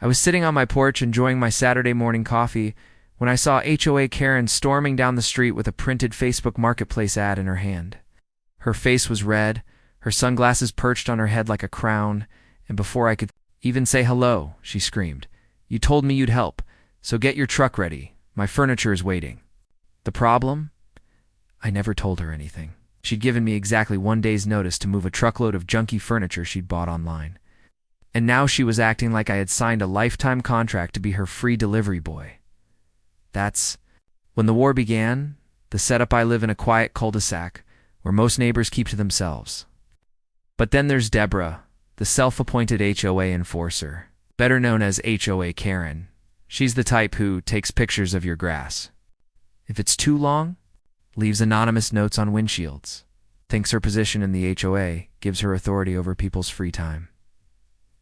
I was sitting on my porch enjoying my Saturday morning coffee when I saw HOA Karen storming down the street with a printed Facebook Marketplace ad in her hand. Her face was red, her sunglasses perched on her head like a crown, and before I could even say hello, she screamed, "You told me you'd help, so get your truck ready. My furniture is waiting." The problem? I never told her anything. She'd given me exactly 1 day's notice to move a truckload of junky furniture she'd bought online. And now she was acting like I had signed a lifetime contract to be her free delivery boy. When the war began, the setup I live in a quiet cul-de-sac where most neighbors keep to themselves. But then there's Deborah, the self-appointed HOA enforcer, better known as HOA Karen. She's the type who takes pictures of your grass. If it's too long, leaves anonymous notes on windshields, thinks her position in the HOA gives her authority over people's free time.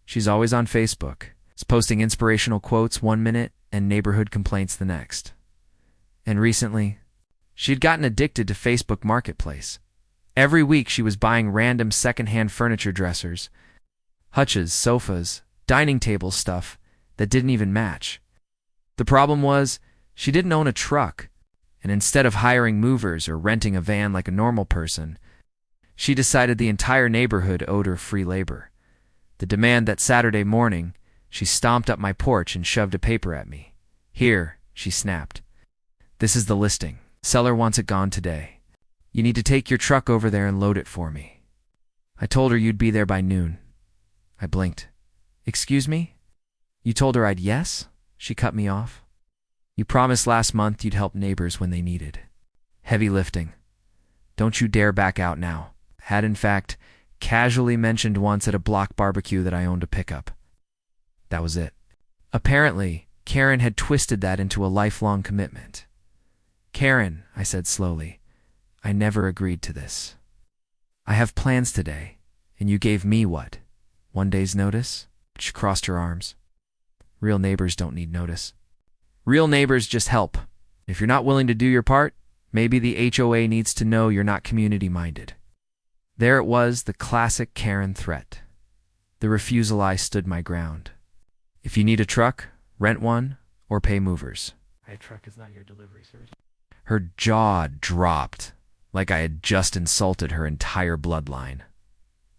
She's always on Facebook, is posting inspirational quotes 1 minute and neighborhood complaints the next. And recently, she'd gotten addicted to Facebook Marketplace. Every week she was buying random secondhand furniture dressers, hutches, sofas, dining table stuff that didn't even match. The problem was, she didn't own a truck, and instead of hiring movers or renting a van like a normal person, she decided the entire neighborhood owed her free labor. The demand that Saturday morning, she stomped up my porch and shoved a paper at me. "Here," she snapped. "This is the listing. Seller wants it gone today. You need to take your truck over there and load it for me." I told her you'd be there by noon. I blinked. "Excuse me? You told her I'd yes?" She cut me off. "You promised last month you'd help neighbors when they needed. Heavy lifting. Don't you dare back out now." Had in fact casually mentioned once at a block barbecue that I owned a pickup. That was it. Apparently, Karen had twisted that into a lifelong commitment. "Karen," I said slowly, "I never agreed to this. I have plans today, and you gave me what? 1 day's notice?" She crossed her arms. "Real neighbors don't need notice. Real neighbors just help. If you're not willing to do your part, maybe the HOA needs to know you're not community-minded." There it was, the classic Karen threat. The refusal I stood my ground. "If you need a truck, rent one, or pay movers." "My truck is not your delivery service." Her jaw dropped, like I had just insulted her entire bloodline.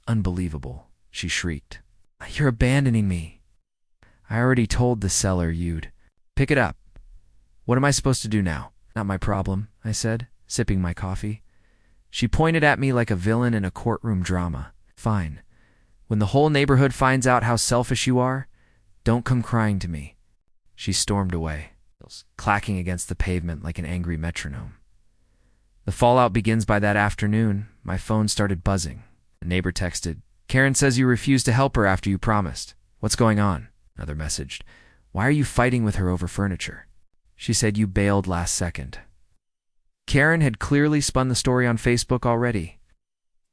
"Unbelievable," she shrieked. "You're abandoning me. I already told the seller you'd pick it up. What am I supposed to do now?" "Not my problem," I said, sipping my coffee. She pointed at me like a villain in a courtroom drama. "Fine. When the whole neighborhood finds out how selfish you are, don't come crying to me." She stormed away, clacking against the pavement like an angry metronome. The fallout begins by that afternoon. My phone started buzzing. A neighbor texted, "Karen says you refused to help her after you promised. What's going on?" Another messaged, "Why are you fighting with her over furniture?" She said you bailed last second. Karen had clearly spun the story on Facebook already.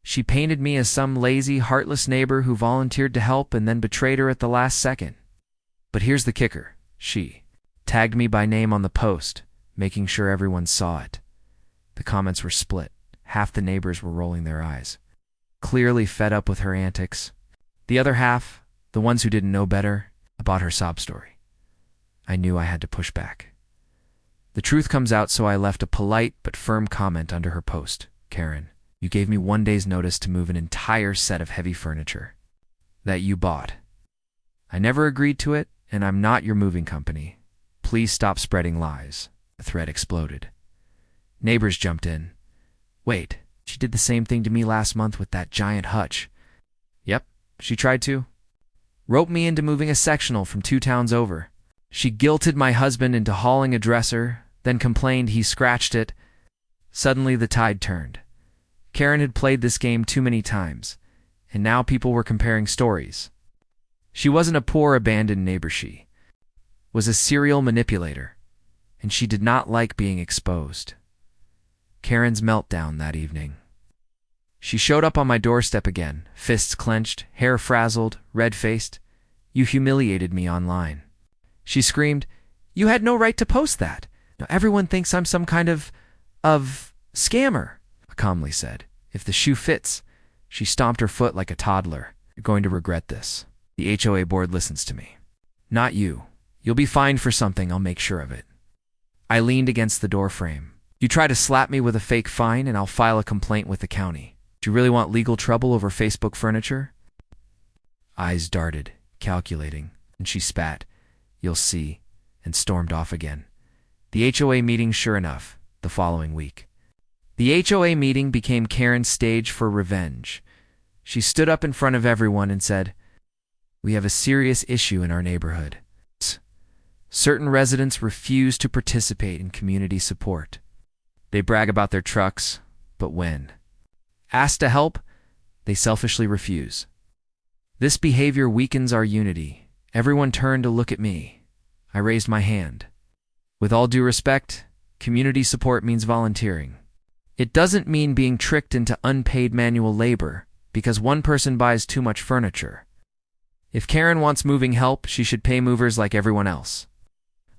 She painted me as some lazy, heartless neighbor who volunteered to help and then betrayed her at the last second. But here's the kicker. She tagged me by name on the post, making sure everyone saw it. The comments were split. Half the neighbors were rolling their eyes, clearly fed up with her antics. The other half, the ones who didn't know better, about her sob story. I knew I had to push back. The truth comes out, so I left a polite but firm comment under her post. "Karen, you gave me 1 day's notice to move an entire set of heavy furniture that you bought. I never agreed to it, and I'm not your moving company. Please stop spreading lies." The thread exploded. Neighbors jumped in. "Wait, she did the same thing to me last month with that giant hutch." "Yep, she tried to. Roped me into moving a sectional from 2 towns over. She guilted my husband into hauling a dresser, then complained he scratched it." Suddenly the tide turned. Karen had played this game too many times, and now people were comparing stories. She wasn't a poor, abandoned neighbor. She was a serial manipulator, and she did not like being exposed. Karen's meltdown that evening. She showed up on my doorstep again, fists clenched, hair frazzled, red-faced. "You humiliated me online." She screamed, "You had no right to post that. Now everyone thinks I'm some kind of scammer." I calmly said, "If the shoe fits." She stomped her foot like a toddler. "You're going to regret this. The HOA board listens to me. Not you. You'll be fined for something, I'll make sure of it. I leaned against the doorframe. You try to slap me with a fake fine and I'll file a complaint with the county. Do you really want legal trouble over Facebook furniture? Eyes darted, calculating, and she spat, "You'll see," and stormed off again. The HOA meeting, sure enough, the following week. The HOA meeting became Karen's stage for revenge. She stood up in front of everyone and said, "We have a serious issue in our neighborhood. Certain residents refuse to participate in community support. They brag about their trucks, but when asked to help, they selfishly refuse. This behavior weakens our unity." Everyone turned to look at me. I raised my hand. "With all due respect, community support means volunteering. It doesn't mean being tricked into unpaid manual labor because one person buys too much furniture. If Karen wants moving help, she should pay movers like everyone else."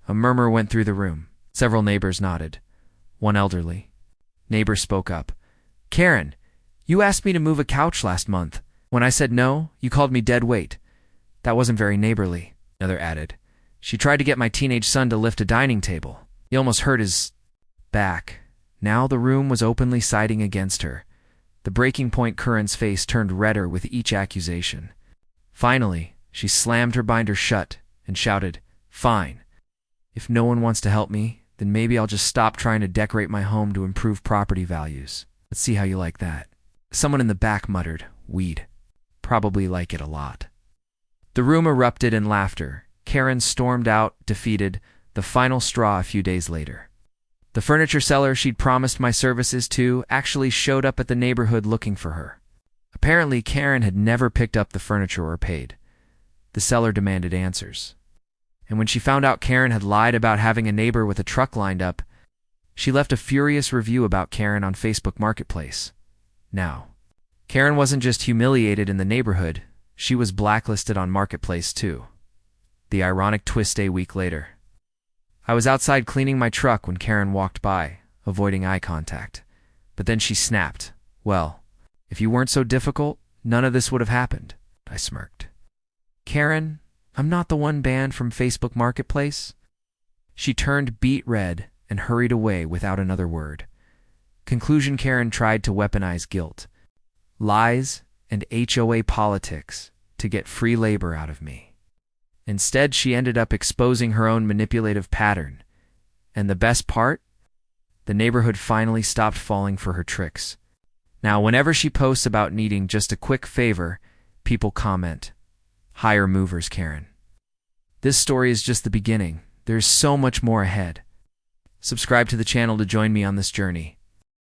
A murmur went through the room. Several neighbors nodded. One elderly neighbor spoke up. "Karen, you asked me to move a couch last month. When I said no, you called me dead weight. That wasn't very neighborly," another added. "She tried to get my teenage son to lift a dining table. He almost hurt his back." Now the room was openly siding against her. The breaking point Karen's face turned redder with each accusation. Finally, she slammed her binder shut and shouted, "Fine. If no one wants to help me, then maybe I'll just stop trying to decorate my home to improve property values. Let's see how you like that." Someone in the back muttered, "We'd probably like it a lot." The room erupted in laughter. Karen stormed out, defeated, the final straw a few days later. The furniture seller she'd promised my services to actually showed up at the neighborhood looking for her. Apparently, Karen had never picked up the furniture or paid. The seller demanded answers. And when she found out Karen had lied about having a neighbor with a truck lined up, she left a furious review about Karen on Facebook Marketplace. Now, Karen wasn't just humiliated in the neighborhood, she was blacklisted on Marketplace too. The ironic twist a week later. I was outside cleaning my truck when Karen walked by, avoiding eye contact. But then she snapped. "Well, if you weren't so difficult, none of this would have happened." I smirked. "Karen, I'm not the one banned from Facebook Marketplace." She turned beet red and hurried away without another word. Conclusion: Karen tried to weaponize guilt, lies, and HOA politics to get free labor out of me. Instead, she ended up exposing her own manipulative pattern. And the best part? The neighborhood finally stopped falling for her tricks. Now, whenever she posts about needing just a quick favor, people comment, "Hire movers, Karen." This story is just the beginning. There's so much more ahead. Subscribe to the channel to join me on this journey.